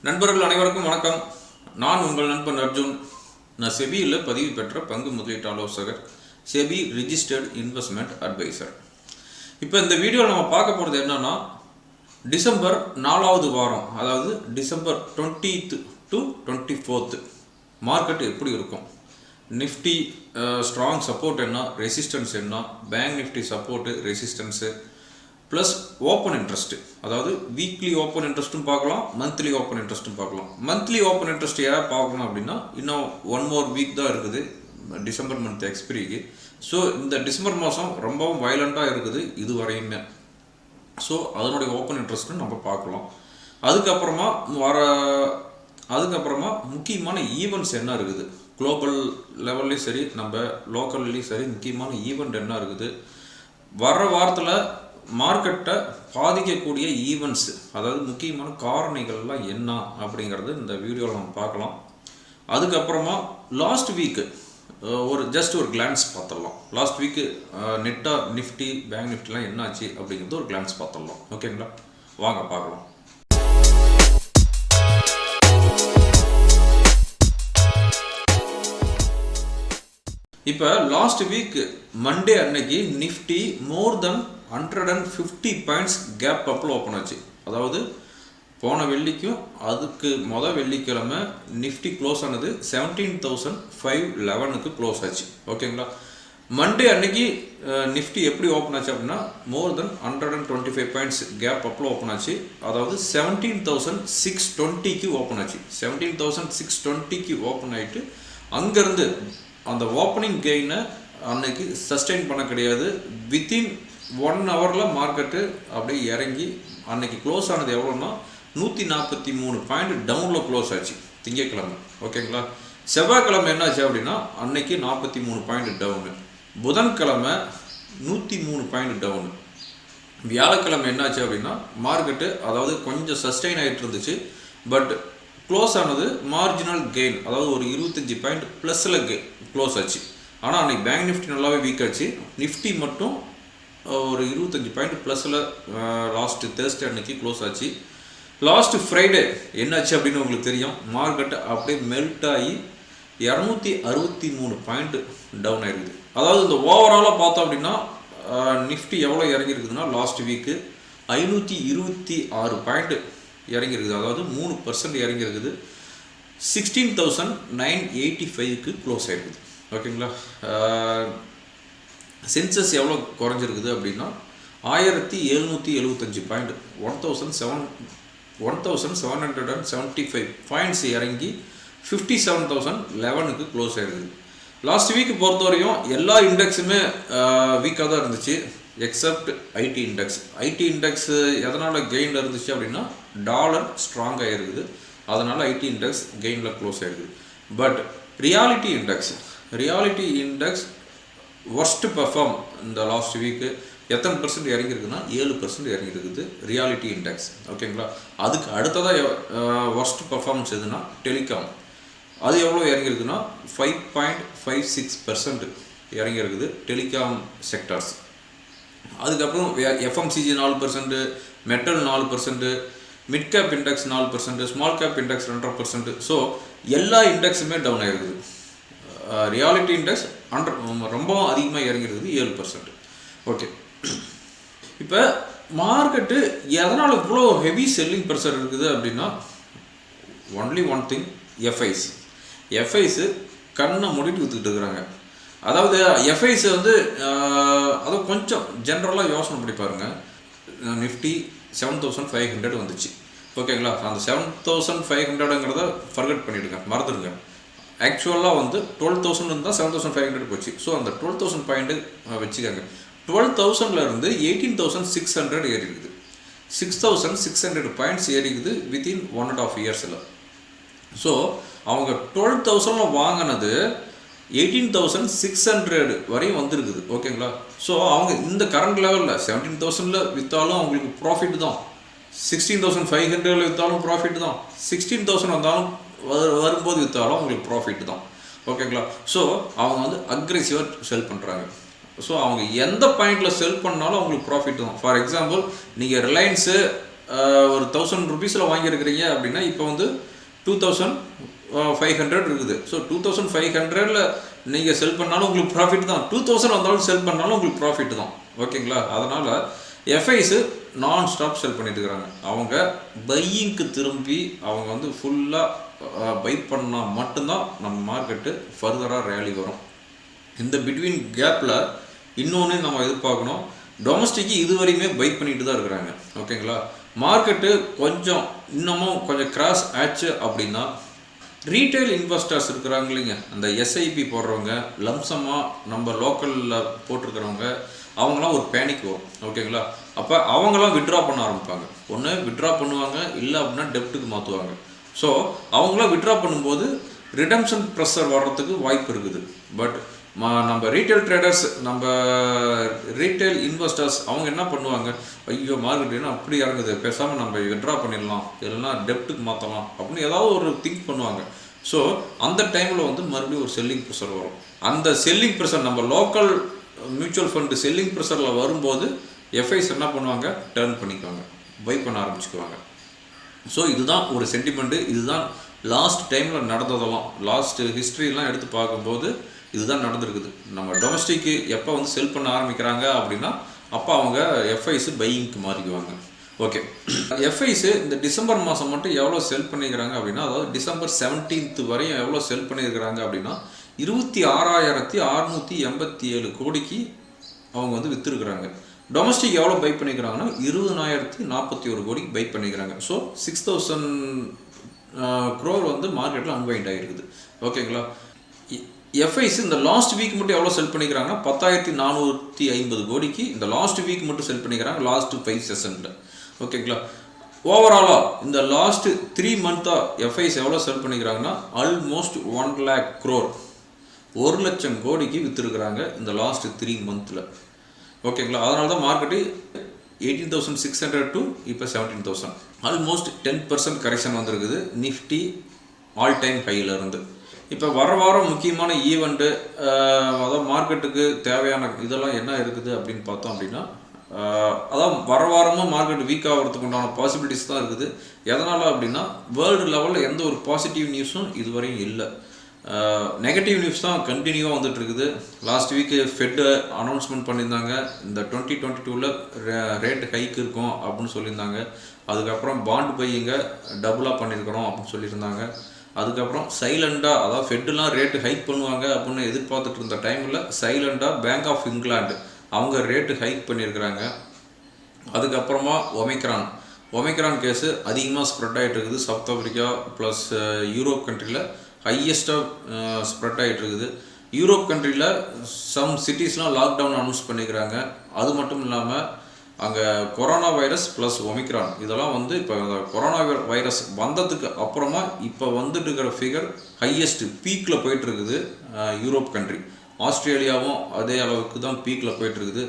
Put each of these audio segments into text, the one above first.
நண்பர்கள் அனைவருக்கும் வணக்கம். நான் உங்கள் நண்பன் அர்ஜுன். நான் செபியில் பதிவு பெற்ற பங்கு முதலீட்டு ஆலோசகர், செபி ரிஜிஸ்டர்ட் இன்வெஸ்ட்மெண்ட் அட்வைசர். இப்போ இந்த வீடியோவில் நம்ம பார்க்க போகிறது என்னன்னா, டிசம்பர் 4வது வாரம், அதாவது December 20th to 24th market எப்படி இருக்கும், நிஃப்டி ஸ்ட்ராங் சப்போர்ட் என்ன, ரெசிஸ்டன்ஸ் என்ன, bank Nifty support resistance plus open interest, அதாவது வீக்லி ஓப்பன் இன்ட்ரெஸ்ட்டும் பார்க்கலாம், மந்த்லி ஓப்பன் இன்ட்ரெஸ்ட்டும் பார்க்கலாம். மந்த்லி ஓப்பன் இன்ட்ரெஸ்ட் யாராவது பார்க்கணும் அப்படின்னா இன்னும் 1 more வீக் தான் இருக்குது டிசம்பர் மந்த் எக்ஸ்பிரிக்கு. ஸோ இந்த டிசம்பர் மாதம் ரொம்பவும் வயலண்ட்டாக இருக்குது இது வரையுமே. ஸோ அதனுடைய ஓப்பன் இன்ட்ரெஸ்ட்டும் நம்ம பார்க்கலாம். அதுக்கப்புறமா முக்கியமான ஈவெண்ட்ஸ் என்ன இருக்குது, குளோபல் லெவல்லையும் சரி நம்ம லோக்கல்லையும் சரி முக்கியமான ஈவெண்ட் என்ன இருக்குது, வர்ற வாரத்தில் மார்க்கெட்டை பாதிக்கக்கூடிய ஈவெண்ட்ஸ், அதாவது முக்கியமான காரணிகள்லாம் என்ன அப்படிங்கிறது இந்த வீடியோவில் நம்ம பார்க்கலாம். அதுக்கப்புறமா லாஸ்ட் வீக்கு ஒரு கிளான்ஸ் பார்த்துடலாம். லாஸ்ட் வீக்கு நெட்டாக நிஃப்டி பேங்க் நிஃப்டிலாம் என்ன ஆச்சு அப்படிங்கிறது ஒரு கிளான்ஸ் பார்த்துடலாம். ஓகேங்களா, வாங்க பார்க்கலாம். இப்போ லாஸ்ட் வீக் மண்டே அன்னைக்கு நிஃப்டி மோர் தென் 150 பாயிண்ட்ஸ் கேப் அப்பில் ஓப்பன் ஆச்சு. அதாவது போன வெள்ளிக்கும் அதுக்கு வெள்ளிக்கிழமை நிஃப்டி க்ளோஸ் ஆனது 17,511க்கு க்ளோஸ் ஆச்சு. ஓகேங்களா, மண்டே அன்னைக்கு நிஃப்டி எப்படி ஓப்பன் ஆச்சு அப்படின்னா மோர் தென் 125 பாயிண்ட்ஸ் கேப் அப்பில் ஓப்பன் ஆச்சு. அதாவது 17,620க்கு ஓப்பன் ஆச்சு. 17,620க்கு ஓப்பன் ஆகிட்டு அங்கேருந்து அந்த ஓப்பனிங் கெயினை அன்னைக்கு சஸ்டெயின் பண்ண கிடையாது. வித்தின் 1 ஹவரில் மார்க்கெட்டு அப்படியே இறங்கி அன்னைக்கு க்ளோஸ் ஆனது எவ்வளோன்னா 143 பாயிண்ட் டவுனில் க்ளோஸ் ஆச்சு திங்கட்கிழமை. ஓகேங்களா, செவ்வாய்க்கிழமை என்னாச்சு அப்படின்னா அன்னைக்கு 43 பாயிண்ட் டவுனு, புதன்கிழமை 103 பாயிண்ட் டவுனு, வியாழக்கிழமை என்னாச்சு அப்படின்னா மார்க்கெட்டு அதாவது கொஞ்சம் சஸ்டெயின் ஆகிட்டு இருந்துச்சு. பட் க்ளோஸ் ஆனது மார்ஜினல் கெயின், அதாவது ஒரு 25 பாயிண்ட் ப்ளஸில் க்ளோஸ் ஆச்சு. ஆனால் அன்றைக்கி பேங்க் நிஃப்டி நல்லாவே வீக் ஆச்சு. நிஃப்டி மட்டும் ஒரு 25 பாயிண்ட் ப்ளஸில் லாஸ்ட்டு தேர்ஸ்டே அன்னைக்கு க்ளோஸ் ஆச்சு. லாஸ்ட்டு ஃப்ரைடே என்னாச்சு அப்படின்னு உங்களுக்கு தெரியும், மார்க்கெட்டு அப்படியே மெல்ட் ஆகி 263 பாயிண்ட் டவுன் ஆகிருக்குது. அதாவது இந்த ஓவராலாக பார்த்தோம் அப்படின்னா நிஃப்டி எவ்வளோ இறங்கியிருக்குதுன்னா லாஸ்ட் வீக்கு 526 பாயிண்ட் இறங்கியிருக்குது. அதாவது 3% இறங்கியிருக்குது. 16,985க்கு க்ளோஸ் ஆகிருக்குது. ஓகேங்களா, சென்சஸ் எவ்வளோ குறைஞ்சிருக்குது அப்படின்னா 1775 பாயிண்ட் 1775 பாயிண்ட்ஸ் இறங்கி 57,011க்கு க்ளோஸ் ஆகிருக்குது. லாஸ்ட் வீக் பொறுத்தவரையும் எல்லா இண்டெக்ஸுமே வீக்காக தான் இருந்துச்சு accept ID index. ID index எதனால் கெயினில் இருந்துச்சு அப்படின்னா டாலர் ஸ்ட்ராங்காக இருக்குது, அதனால் ஐடி இண்டெக்ஸ் கெயினில் க்ளோஸ் ஆகிருக்குது. But reality index worst perform இந்த லாஸ்ட் வீக்கு. எத்தனை % இறங்கியிருக்குன்னா 7% இறங்கியிருக்குது ரியாலிட்டி இண்டெக்ஸ். ஓகேங்களா, அதுக்கு அடுத்ததாக ஒர்ஸ்ட் பெர்ஃபார்மன்ஸ் எதுனா டெலிகாம். அது எவ்வளோ இறங்கியிருக்குன்னா 5.56% இறங்கியிருக்குது டெலிகாம் செக்டர்ஸ். அதுக்கப்புறம் FMCG 4%, metal 4%, mid cap index 4%, small cap index 2%. So எல்லா இண்டெக்ஸுமே டவுன் ஆகிருக்குது. ரியாலிட்டி இண்டெக்ஸ் ரொம்ப அதிகமாக இறங்கிருக்குது 7%. ஓகே, இப்போ மார்க்கெட்டு எதனால் இவ்வளோ ஹெவி செல்லிங் ப்ரெஷர் இருக்குது அப்படின்னா ஒன்லி ஒன் திங், எஃப்ஐஸு கண்ணை மூடிட்டு விற்றுக்கிட்டு இருக்கிறாங்க. அதாவது எஃப்ஐஸ் அதுவும் கொஞ்சம் ஜென்ரலாக யோசனை பண்ணி பாருங்கள். நிஃப்டி 7,500 வந்துச்சு. ஓகேங்களா, அந்த 7,500ங்கிறத ஃபர்கெட் பண்ணிவிடுங்க, மறந்துடுங்க. ஆக்சுவலாக 12,000 இருந்தால் 7,500 போச்சு. ஸோ அந்த 12,000 பாயிண்ட்டு வச்சுக்கோங்க. 12,000லேருந்து 18,600 ஏறி இருக்குது. 6,600 பாயிண்ட்ஸ் ஏறிக்குது வித்தின் 1.5 இயர்ஸில். ஸோ அவங்க 12,000 வாங்கினது 18,600 வரையும் வந்திருக்குது. ஓகேங்களா, ஸோ அவங்க இந்த கரண்ட் லெவலில் 17,000 விற்றாலும் அவங்களுக்கு ப்ராஃபிட் தான், 16,500 விற்றாலும் ப்ராஃபிட் தான், 16,000 வந்தாலும் வரும்போது விற்றாலும் அவங்களுக்கு ப்ராஃபிட் தான். ஓகேங்களா, ஸோ அவங்க அக்ரெசிவாக செல் பண்ணுறாங்க. ஸோ அவங்க எந்த பாயிண்டில் செல் பண்ணாலும் அவங்களுக்கு ப்ராஃபிட் தான். ஃபார் எக்ஸாம்பிள் நீங்கள் ரிலையன்ஸு ஒரு 1000 ருபீஸில் வாங்கியிருக்கிறீங்க அப்படின்னா இப்போ வந்து 2500 இருக்குது. ஸோ 2500ல் நீங்கள் செல் பண்ணாலும் உங்களுக்கு ப்ராஃபிட் தான், 2000 வந்தாலும் செல் பண்ணாலும் உங்களுக்கு ப்ராஃபிட் தான். ஓகேங்களா? அதனால் எஃப்ஐஸு நான் ஸ்டாப் செல் பண்ணிட்டு இருக்கிறாங்க. அவங்க பையிங்க்கு திரும்பி அவங்க வந்து ஃபுல்லாக பை பண்ணால் மட்டும்தான் நம்ம மார்க்கெட்டு ஃபர்தராக ரேலி வரும். இந்த பிட்வீன் கேப்பில் இன்னொன்று நம்ம எதிர்பார்க்கணும், டொமஸ்டிக்கு இதுவரையுமே பை பண்ணிட்டு தான் இருக்கிறாங்க. ஓகேங்களா? மார்க்கெட்டு கொஞ்சம் இன்னமும் கொஞ்சம் கிராஸ் ஆச்சு அப்படின்னா ரீட்டைல் இன்வெஸ்டர்ஸ் இருக்கிறாங்க இல்லைங்க, அந்த எஸ்ஐபி போடுறவங்க, லம்சமாக நம்ம லோக்கலில் போட்டிருக்கிறவங்க, அவங்களாம் ஒரு பேனிக் வரும். ஓகேங்களா? அப்போ அவங்களாம் விட்ரா பண்ண ஆரம்பிப்பாங்க. ஒன்று விட்ரா பண்ணுவாங்க, இல்லை அப்படின்னா டெப்ட்டுக்கு மாற்றுவாங்க. ஸோ அவங்களாம் விட்ரா பண்ணும்போது ரிடம்ஷன் ப்ரெஷர் வர்றதுக்கு வாய்ப்பு இருக்குது. பட் நம்ம ரீட்டைல் ட்ரேடர்ஸ், நம்ம ரீட்டைல் இன்வெஸ்டர்ஸ் அவங்க என்ன பண்ணுவாங்க, ஐயோ மார்க்கெட் என்ன அப்படி இறங்குது, பேசாமல் நம்ம விட்ரா பண்ணிடலாம், இல்லைன்னா டெப்ட்டுக்கு மாற்றலாம் அப்படின்னு ஏதாவது ஒரு திங்க் பண்ணுவாங்க. ஸோ அந்த டைமில் வந்து மறுபடியும் ஒரு செல்லிங் ப்ரெஷர் வரும். அந்த செல்லிங் ப்ரெஷர் நம்ம லோக்கல் மியூச்சுவல் ஃபண்டு செல்லிங் ப்ரெஷரில் வரும்போது எஃப்ஐஸ் என்ன பண்ணுவாங்க, டர்ன் பண்ணிக்குவாங்க, பை பண்ண ஆரம்பிச்சுக்குவாங்க. ஸோ இதுதான் ஒரு சென்டிமெண்ட்டு. இதுதான் லாஸ்ட் டைமில் நடந்ததெல்லாம், லாஸ்ட் ஹிஸ்ட்ரிலாம் எடுத்து பார்க்கும்போது இதுதான் நடந்திருக்குது. நம்ம டொமஸ்டிக்கு எப்போ வந்து செல் பண்ண ஆரம்பிக்கிறாங்க அப்படின்னா அப்போ அவங்க எஃப்ஐஸு பையிங்க்கு மாறிக்குவாங்க. ஓகே, எஃப்ஐஸு இந்த டிசம்பர் மாதம் மட்டும் எவ்வளோ செல் பண்ணிக்கிறாங்க அப்படின்னா, அதாவது டிசம்பர் 17th வரையும் எவ்வளோ செல் பண்ணியிருக்கிறாங்க அப்படின்னா 26,687 கோடிக்கு அவங்க வந்து விற்றுருக்குறாங்க. டொமஸ்டிக் எவ்வளோ பை பண்ணிக்கிறாங்கன்னா 20,041 கோடிக்கு பை பண்ணிக்கிறாங்க. ஸோ 6,000 crore வந்து மார்க்கெட்டில் அன்வைண்ட் ஆகிருக்குது. ஓகேங்களா? எஃப்ஐஸ் இந்த லாஸ்ட் வீக் மட்டும் எவ்வளோ செல் பண்ணிக்கிறாங்கன்னா 10,450 கோடிக்கு இந்த லாஸ்ட் வீக் மட்டும் செல் பண்ணிக்கிறாங்க, லாஸ்ட் 5 செஷனில். ஓகேங்களா? ஓவராலாக இந்த லாஸ்ட் 3 மந்த்தாக எஃப்ஐஸ் எவ்வளோ செல் பண்ணிக்கிறாங்கன்னா ஆல்மோஸ்ட் 1 lakh crore, 1 லட்சம் கோடிக்கு விற்றுருக்குறாங்க இந்த லாஸ்ட் 3 மந்தில். ஓகேங்களா? அதனால தான் மார்க்கெட்டு 18,600 to இப்போ 17,000, ஆல்மோஸ்ட் 10% கரெக்ஷன் வந்திருக்குது நிஃப்டி ஆல் டைம் ஹையிலேருந்து. இப்போ வர வாரம் முக்கியமான ஈவெண்ட்டு, அதாவது மார்க்கெட்டுக்கு தேவையான இதெல்லாம் என்ன இருக்குது அப்படின்னு பார்த்தோம் அப்படின்னா, அதான் வர வாரமும் மார்க்கெட் வீக் ஆகிறதுக்கு உண்டான பாசிபிலிட்டிஸ் தான் இருக்குது. எதனால் அப்படின்னா வேர்ல்டு லெவலில் எந்த ஒரு பாசிட்டிவ் நியூஸும் இதுவரையும் இல்லை. நெகட்டிவ் நியூஸ் தான் கண்டினியூவாக வந்துட்டு இருக்குது. லாஸ்ட் வீக்கு ஃபெட்டு அனௌன்ஸ்மெண்ட் பண்ணியிருந்தாங்க, இந்த 2022ல் ரேட் ஹைக் இருக்கும் அப்படின்னு சொல்லியிருந்தாங்க. அதுக்கப்புறம் பாண்ட் பையிங்க டபுளாக பண்ணியிருக்கிறோம் அப்படின்னு சொல்லியிருந்தாங்க. அதுக்கப்புறம் சைலண்டாக, அதாவது ஃபெட்டுலாம் ரேட்டு ஹைக் பண்ணுவாங்க அப்படின்னு எதிர்பார்த்துட்டு இருந்த டைமில் சைலண்டாக பேங்க் ஆஃப் இங்கிலாந்து அவங்க ரேட்டு ஹைக் பண்ணியிருக்கிறாங்க. அதுக்கப்புறமா ஒமைக்ரான் கேஸு அதிகமாக ஸ்ப்ரெட் ஆகிட்டு இருக்குது. சவுத் ஆஃப்ரிக்கா ப்ளஸ் யூரோப் கண்ட்ரியில் ஹையஸ்ட்டாக ஸ்ப்ரெட் ஆகிட்டு இருக்குது. யூரோப் கண்ட்ரியில் சம் சிட்டிஸ்லாம் லாக்டவுன் அனௌன்ஸ் பண்ணிக்கிறாங்க. அது மட்டும் இல்லாமல் அங்கே கொரோனா வைரஸ் ப்ளஸ் ஒமிக்ரான் இதெல்லாம் வந்து இப்போ கொரோனா வைரஸ் வந்ததுக்கு அப்புறமா இப்போ வந்துட்டு இருக்கிற ஃபிகர் ஹையஸ்ட் பீக்கில் போயிட்டுருக்குது யூரோப் கண்ட்ரி. ஆஸ்திரேலியாவும் அதே அளவுக்கு தான் பீக்கில் போயிட்டுருக்குது.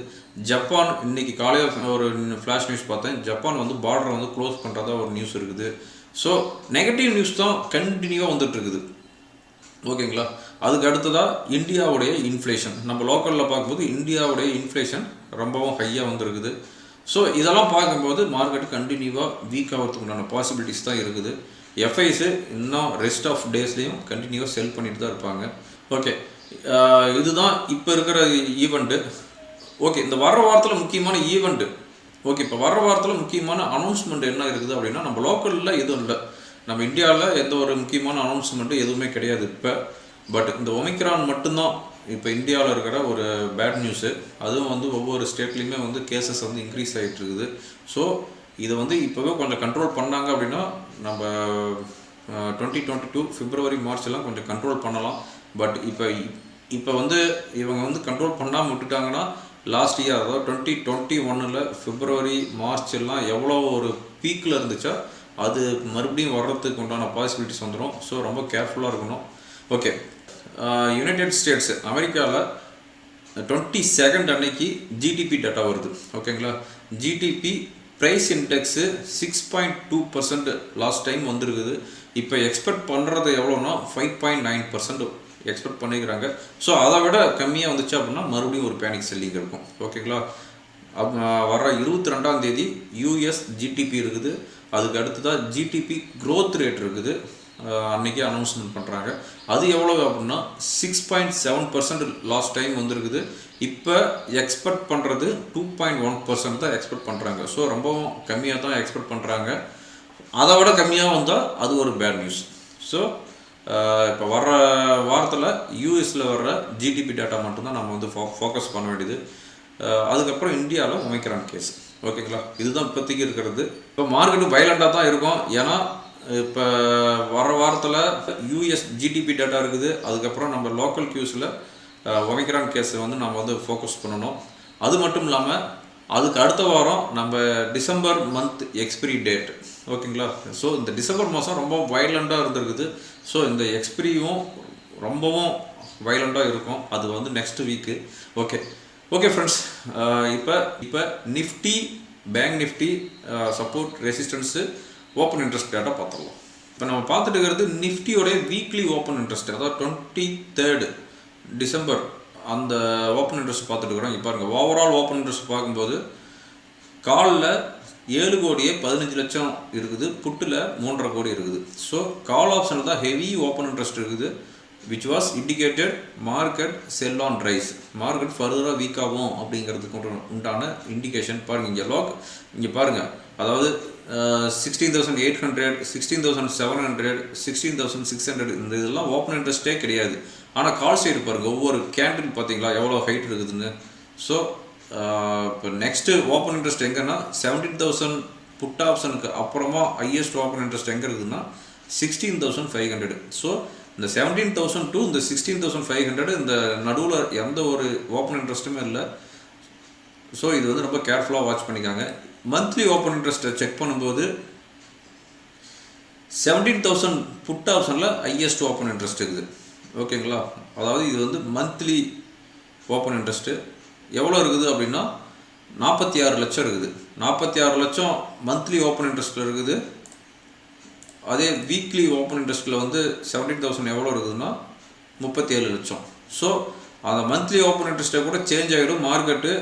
ஜப்பான் இன்றைக்கி காலையில் ஒரு ஃப்ளாஷ் நியூஸ் பார்த்தேன், ஜப்பான் வந்து பார்டரை வந்து க்ளோஸ் பண்ணுறதா ஒரு நியூஸ் இருக்குது. ஸோ நெகட்டிவ் நியூஸ் தான் கண்டினியூவாக வந்துட்டுருக்குது. ஓகேங்களா? அதுக்கு அடுத்ததாக இந்தியாவுடைய இன்ஃப்ளேஷன், நம்ம லோக்கலில் பார்க்கும்போது இந்தியாவுடைய இன்ஃப்ளேஷன் ரொம்பவும் ஹையாக வந்துருக்குது. ஸோ இதெல்லாம் பார்க்கும்போது மார்க்கெட் கண்டினியூவாக வீக் ஆகிறதுக்கு உண்டான பாசிபிலிட்டிஸ் தான் இருக்குது. எஃப்ஐஸு இன்னும் ரெஸ்ட் ஆஃப் டேஸ்லேயும் கண்டினியூவாக செல் பண்ணிட்டு தான் இருப்பாங்க. ஓகே, இதுதான் இப்போ இருக்கிற ஈவெண்ட்டு. ஓகே, இந்த வர வாரத்தில் முக்கியமான ஈவெண்ட்டு. ஓகே, இப்போ வர வாரத்தில் முக்கியமான அனௌன்ஸ்மெண்ட் என்ன இருக்குது அப்படின்னா, நம்ம லோக்கலில் எதுவும் இல்லை, நம்ம இந்தியாவில் எந்த ஒரு முக்கியமான அனௌன்ஸ்மெண்ட்டு எதுவுமே கிடையாது இப்போ. பட் இந்த ஒமிக்ரான் மட்டும்தான் இப்போ இந்தியாவில் இருக்கிற ஒரு பேட் நியூஸு. அதுவும் வந்து ஒவ்வொரு ஸ்டேட்லேயுமே வந்து கேசஸ் வந்து இன்க்ரீஸ் ஆகிட்டு இருக்குது. ஸோ இதை வந்து இப்போவே கொஞ்சம் கண்ட்ரோல் பண்ணாங்க அப்படின்னா நம்ம 2022 பிப்ரவரி மார்ச்லாம் கொஞ்சம் கண்ட்ரோல் பண்ணலாம். பட் இப்போ வந்து இவங்க வந்து கண்ட்ரோல் பண்ணாமல் விட்டுட்டாங்கன்னா லாஸ்ட் இயர், அதாவது 2021 பிப்ரவரி மார்ச் எல்லாம் எவ்வளோ ஒரு பீக்கில் இருந்துச்சா அது மறுபடியும் வர்றதுக்கு உண்டான பாசிபிலிட்டிஸ் வந்துடும். ஸோ ரொம்ப கேர்ஃபுல்லாக இருக்கணும். ஓகே, யுனைடெட் ஸ்டேட்ஸ் அமெரிக்காவில் 22nd அன்னைக்கு ஜிடிபி டேட்டா வருது. ஓகேங்களா? GDP price index 6.2% last time வந்துருக்குது. இப்போ எக்ஸ்பெக்ட் பண்ணுறது எவ்வளோன்னா 5.9% எக்ஸ்பெக்ட் பண்ணிக்கிறாங்க. ஸோ அதை விட கம்மியாக வந்துச்சு அப்படின்னா மறுபடியும் ஒரு பேனிக் செல்லிங் இருக்கும். ஓகேங்களா? வர 22ஆம் தேதி யூஎஸ் ஜிடிபி இருக்குது. அதுக்கு அடுத்ததாக ஜிடிபி க்ரோத் ரேட் இருக்குது, அன்றைக்கி அனௌன்ஸ்மெண்ட் பண்ணுறாங்க. அது எவ்வளோ அப்படின்னா 6.7% லாஸ்ட் டைம் வந்துருக்குது. இப்போ எக்ஸ்பெக்ட் பண்ணுறது 2.1% தான் எக்ஸ்பெக்ட் பண்ணுறாங்க. ஸோ ரொம்பவும் கம்மியாக தான் எக்ஸ்பெக்ட் பண்ணுறாங்க. அதை விட கம்மியாக வந்தால் அது ஒரு பேட் நியூஸ். ஸோ இப்போ வர்ற வாரத்தில் யூஎஸில் வர்ற ஜிடிபி டேட்டா மட்டும்தான் நம்ம வந்து ஃபோக்கஸ் பண்ண வேண்டியது. அதுக்கப்புறம் இந்தியாவில் ஒமைக்ரான் கேஸ். ஓகேங்களா, இதுதான் இப்போதைக்கு இருக்கிறது. இப்போ மார்க்கெட்டு வைலண்டாக தான் இருக்கும். ஏன்னா இப்போ வர வாரத்தில் யூஎஸ் ஜிடிபி டேட்டா இருக்குது. அதுக்கப்புறம் நம்ம லோக்கல் கியூஸில் ஒமைக்ரான் கேஸை வந்து நம்ம வந்து ஃபோக்கஸ் பண்ணணும். அது மட்டும் இல்லாமல் அதுக்கு அடுத்த வாரம் நம்ம டிசம்பர் மந்த் எக்ஸ்பிரி டேட். ஓகேங்களா, ஸோ இந்த டிசம்பர் மாதம் ரொம்ப வைலண்டாக இருந்திருக்குது. ஸோ இந்த எக்ஸ்பிரியும் ரொம்பவும் வைலண்டாக இருக்கும். அது வந்து நெக்ஸ்ட் வீக்கு. ஓகே ஃப்ரெண்ட்ஸ், இப்போ Nifty, bank Nifty support, resistance, open interest data பார்த்துடலாம். இப்போ நம்ம பார்த்துட்டு இருக்கிறது நிஃப்டியோடைய வீக்லி ஓப்பன் இன்ட்ரெஸ்ட், அதாவது 23rd டிசம்பர் அந்த ஓப்பன் இன்ட்ரெஸ்ட் பார்த்துட்டு இருக்கிறோம். இப்போ பாருங்கள், ஓவரால் ஓப்பன் இன்ட்ரெஸ்ட் பார்க்கும்போது காலில் 7,15,00,000 இருக்குது, புட்டில் 3.5 கோடி இருக்குது. ஸோ கால் ஆப்ஷனில் தான் ஹெவி ஓப்பன் இன்ட்ரெஸ்ட் இருக்குது, which was indicated market sell on rise. Market ஃபர்தராக வீக் ஆகும் அப்படிங்கிறதுக்கு உண்டான இண்டிகேஷன் பாருங்கள். இங்கே பாருங்கள், அதாவது 16,800, 16,700, 16,600 இந்த இதெல்லாம் ஓப்பன் இன்ட்ரெஸ்ட்டே கிடையாது. ஆனால் கால் சைடு பாருங்கள், ஒவ்வொரு கேண்டில் பார்த்தீங்களா எவ்வளோ ஹைட் இருக்குதுன்னு. ஸோ இப்போ நெக்ஸ்ட்டு ஓப்பன் இன்ட்ரெஸ்ட் எங்கன்னா 17,000 புட் ஆப்ஷனுக்கு அப்புறமா ஹையஸ்ட் ஓப்பன் இன்ட்ரெஸ்ட் எங்கே இருக்குதுன்னா 16,500. ஸோ இந்த 17,000 டு இந்த 16,500 இந்த நடுவில் எந்த ஒரு ஓப்பன் இன்ட்ரெஸ்ட்டுமே இல்லை. ஸோ இது வந்து ரொம்ப கேர்ஃபுல்லாக வாட்ச் பண்ணிக்காங்க. மந்த்லி ஓப்பன் இன்ட்ரெஸ்ட்டை செக் பண்ணும்போது 17,000 புட் ஆப்ஷனில் ஹையஸ்ட் ஓப்பன் இன்ட்ரெஸ்ட் இருக்குது. ஓகேங்களா, அதாவது இது வந்து மந்த்லி ஓப்பன் இன்ட்ரெஸ்ட்டு எவ்வளோ இருக்குது அப்படின்னா 46 லட்சம் இருக்குது. 46 லட்சம் மந்த்லி ஓப்பன் இன்ட்ரெஸ்ட்டில் இருக்குது. அதே வீக்லி ஓப்பன் இன்ட்ரெஸ்ட்டில் வந்து 17,000 எவ்வளோ இருக்குதுன்னா 37 லட்சம். ஸோ அந்த மந்த்லி ஓப்பன் இன்ட்ரெஸ்ட்டை கூட சேஞ்ச் ஆகிடும். மார்க்கெட்டு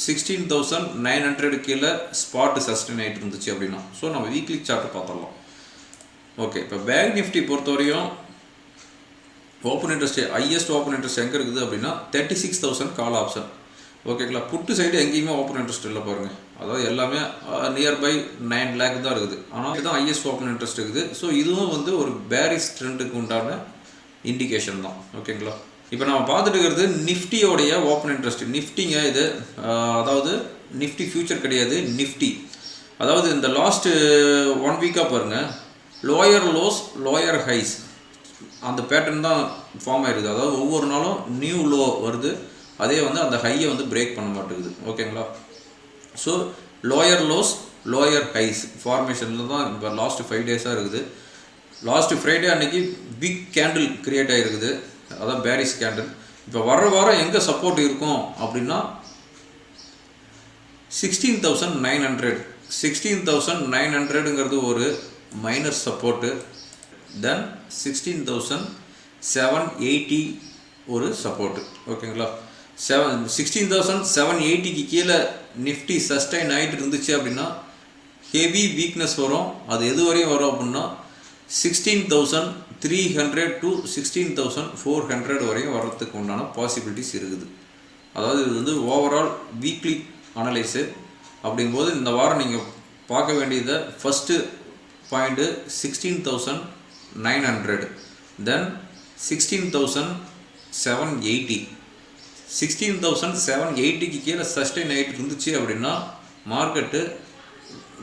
16,900 கீழே ஸ்பாட்டு சஸ்டெயின் ஆகிட்டு இருந்துச்சு அப்படின்னா. ஸோ நம்ம வீக்லி சார்ட்டு பார்த்துடலாம். ஓகே, இப்போ பேங்க் நிஃப்டி பொறுத்தவரையும் open interest highest open interest எங்கே இருக்குது அப்படின்னா 36,000 கால் ஆப்ஷன். ஓகேங்களா, புட்டு சைடு எங்கேயுமே ஓப்பன் இன்ட்ரெஸ்ட் இல்லை பாருங்கள். அதாவது எல்லாமே நியர்பை 9 lakh தான் இருக்குது. ஆனால் இதுதான் ஹையஸ்ட் ஓப்பன் இன்ட்ரெஸ்ட் இருக்குது. ஸோ இதுவும் வந்து ஒரு பேரிஷ் ட்ரெண்டுக்கு உண்டான இண்டிகேஷன் தான். ஓகேங்களா, இப்போ நம்ம பார்த்துட்டு இருக்கிறது நிஃப்டியோடைய ஓப்பன் இன்ட்ரெஸ்ட். நிஃப்டிங்க இது, அதாவது நிஃப்டி ஃபியூச்சர் கிடையாது, நிஃப்டி. அதாவது இந்த லாஸ்ட்டு 1 வீக்காக பாருங்கள், லோயர் லோஸ் லோயர் ஹைஸ் அந்த பேட்டர்ன் தான் ஃபார்ம் ஆகிருக்குது. அதாவது ஒவ்வொரு நாளும் நியூ லோ வருது, அதே வந்து அந்த ஹையை வந்து பிரேக் பண்ண மாட்டேங்குது. ஓகேங்களா, so lower lows lower highs ஃபார்மேஷனில் தான் இப்போ லாஸ்ட்டு 5 டேஸாக இருக்குது. லாஸ்ட்டு ஃப்ரைடே அன்றைக்கி பிக் கேண்டில் க்ரியேட் ஆகிருக்குது, அதான் பேரிஷ் கேண்டில். இப்போ வர்ற வாரம் எங்கே சப்போர்ட் இருக்கும் அப்படின்னா 16,900. 16,900ங்கிறது ஒரு மைனர் சப்போர்ட்டு. தென் 16,780 ஒரு சப்போர்ட்டு. ஓகேங்களா, 16,780க்கு கீழே நிஃப்டி சஸ்டைன் ஆகிட்டு இருந்துச்சு அப்படின்னா ஹெவி வீக்னஸ் வரும். அது எது வரையும் வரும் அப்படின்னா 16,300 டு 16,400 வரையும் வர்றதுக்கு உண்டான பாசிபிலிட்டிஸ் இருக்குது. அதாவது இது வந்து ஓவரால் வீக்லி அனலைஸு. அப்படிங்கும்போது இந்த வாரம் நீங்கள் பார்க்க வேண்டியதை ஃபஸ்ட்டு பாயிண்ட்டு 16,900, தென் 16,780. 16,780க்கு கீழே சஸ்டெயின் ஆகிட்டு இருந்துச்சு அப்படின்னா market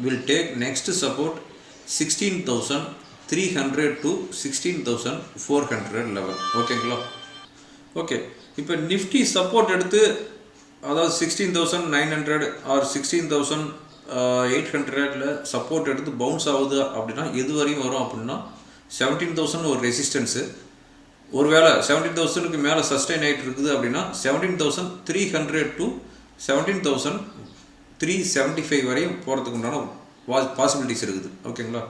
will take next support 16,300 to 16,400 level. ஓகேங்களா, ஓகே. இப்போ நிஃப்டி சப்போர்ட் எடுத்து, அதாவது 16,900 ஆர் 16,800ல சப்போர்ட் எடுத்து பவுன்ஸ் ஆகுது அப்படின்னா எது வரையும் வரும் அப்படின்னா 17,000 ஒரு ரெசிஸ்டன்ஸு. ஒருவேளை 17,000க்கு மேலே சஸ்டெயின் ஆகிட்டு இருக்குது அப்படின்னா 17,300 டு 17,375 வரையும் போகிறதுக்கு உண்டான பாசிபிலிட்டிஸ் இருக்குது. ஓகேங்களா,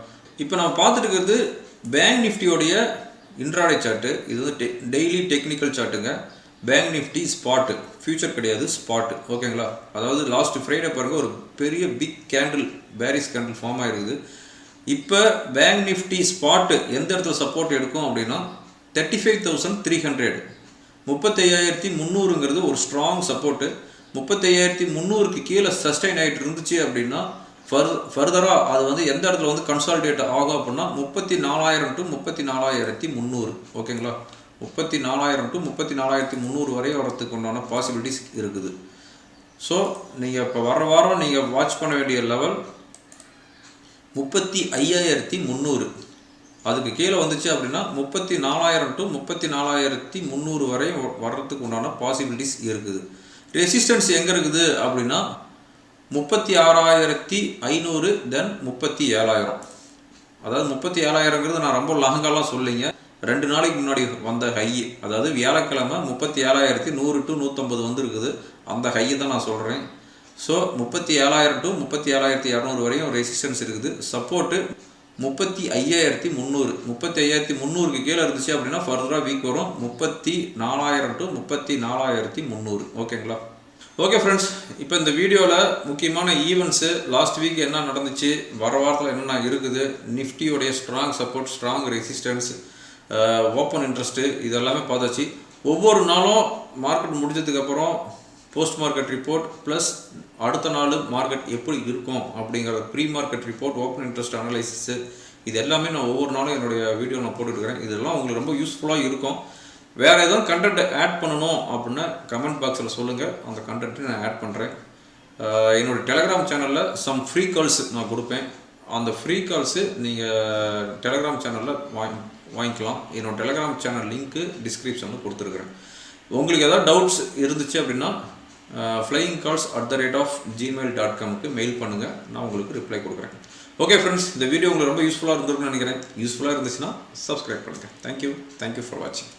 இப்போ நம்ம பார்த்துட்டு இருக்கிறது பேங்க் நிஃப்டியோடைய இன்ட்ராடே சார்ட்டு. இது வந்து டெய்லி டெக்னிக்கல் சார்ட்டுங்க. பேங்க் நிஃப்டி ஸ்பாட்டு, ஃபியூச்சர் கிடையாது ஸ்பாட்டு, ஓகேங்களா. அதாவது லாஸ்ட் ஃப்ரைடே பாருங்கள் ஒரு பெரிய big candle, bearish candle form ஆகிருக்குது. இப்போ பேங்க் நிஃப்டி ஸ்பாட்டு எந்த இடத்துல சப்போர்ட் எடுக்கும் அப்படின்னா 35,300, 35,300ங்கிறது ஒரு ஸ்ட்ராங் சப்போர்ட்டு. 35,300க்கு கீழே சஸ்டைன் ஆகிட்டு இருந்துச்சு அப்படின்னா ஃபர்தராக அது வந்து எந்த இடத்துல வந்து கன்சாலிடேட் ஆகும் அப்படின்னா 34,000 to 34,300, ஓகேங்களா. 34,000 to 34,300 வரை வரத்துக்கு உண்டான பாசிபிலிட்டிஸ் இருக்குது. ஸோ நீங்கள் இப்போ வர வாரம் நீங்கள் வாட்ச் பண்ண வேண்டிய லெவல் 35,300. அதுக்கு கீழே வந்துச்சு அப்படின்னா 34,000 to 34,300 வரை வர்றதுக்கு உண்டான பாசிபிலிட்டிஸ் இருக்குது. ரெசிஸ்டன்ஸ் எங்கே இருக்குது அப்படின்னா 36,500 தென் 37,000. அதாவது 37,000ங்கிறது நான் ரொம்ப லாங்காலாம் சொல்லிங்க, 2 நாளைக்கு முன்னாடி வந்த ஹை, அதாவது வியாழக்கிழமை 37,100 to 150 வந்துருக்குது, அந்த ஹையை தான் நான் சொல்கிறேன். ஸோ 37,000 to 37,200 வரையும் ரெசிஸ்டன்ஸ் இருக்குது. சப்போர்ட்டு 35,300, 35,300க்கு கீழே இருந்துச்சு அப்படின்னா ஃபர்தராக வீக் வரும் 34,000 to 34,300, ஓகேங்களா. ஓகே ஃப்ரெண்ட்ஸ், இப்போ இந்த வீடியோவில் முக்கியமான ஈவெண்ட்ஸு, லாஸ்ட் வீக் என்ன நடந்துச்சு, வர வாரத்தில் என்னென்ன இருக்குது, நிஃப்டியோடைய strong support, strong resistance, open interest, இதெல்லாமே பார்த்தாச்சு. ஒவ்வொரு நாளும் மார்க்கெட் முடிஞ்சதுக்கப்புறம் போஸ்ட் மார்க்கெட் ரிப்போர்ட் ப்ளஸ் அடுத்த நாள் மார்க்கெட் எப்படி இருக்கும் அப்படிங்கிற pre market report, open interest analysis, இது எல்லாமே நான் ஒவ்வொரு நாளும் என்னுடைய வீடியோ நான் போட்டுருக்கிறேன். இதெல்லாம் உங்களுக்கு ரொம்ப யூஸ்ஃபுல்லாக இருக்கும். வேறு எதுவும் கண்டென்ட் ஆட் பண்ணணும் அப்படின்னா கமெண்ட் பாக்ஸில் சொல்லுங்கள், அந்த கண்டென்ட்டு நான் ஆட் பண்ணுறேன். என்னோடய டெலகிராம் சேனலில் சம் ஃப்ரீ கால்ஸ் நான் கொடுப்பேன். அந்த ஃப்ரீ கால்ஸு நீங்கள் டெலகிராம் சேனலில் வாங்கிக்கலாம். என்னோடய டெலகிராம் சேனல் லிங்க்கு டிஸ்கிரிப்ஷனில் கொடுத்துருக்குறேன். உங்களுக்கு எதாவது டவுட்ஸ் இருந்துச்சு அப்படின்னா flyingcalls@gmail.comக்கு மெயில் பண்ணுங்கள், நான் உங்களுக்கு ரிப்ளை கொடுக்குறேன். ஓகே ஃப்ரெண்ட்ஸ், இந்த வீடியோ உங்களுக்கு ரொம்ப யூஸ்ஃபுல்லாக இருந்திருக்குன்னு நினைக்கிறேன். யூஸ்ஃபுல்லாக இருந்துச்சுன்னா சப்ஸ்கிரைப் பண்ணுங்கள். தேங்க்யூ ஃபார் வாட்சிங்.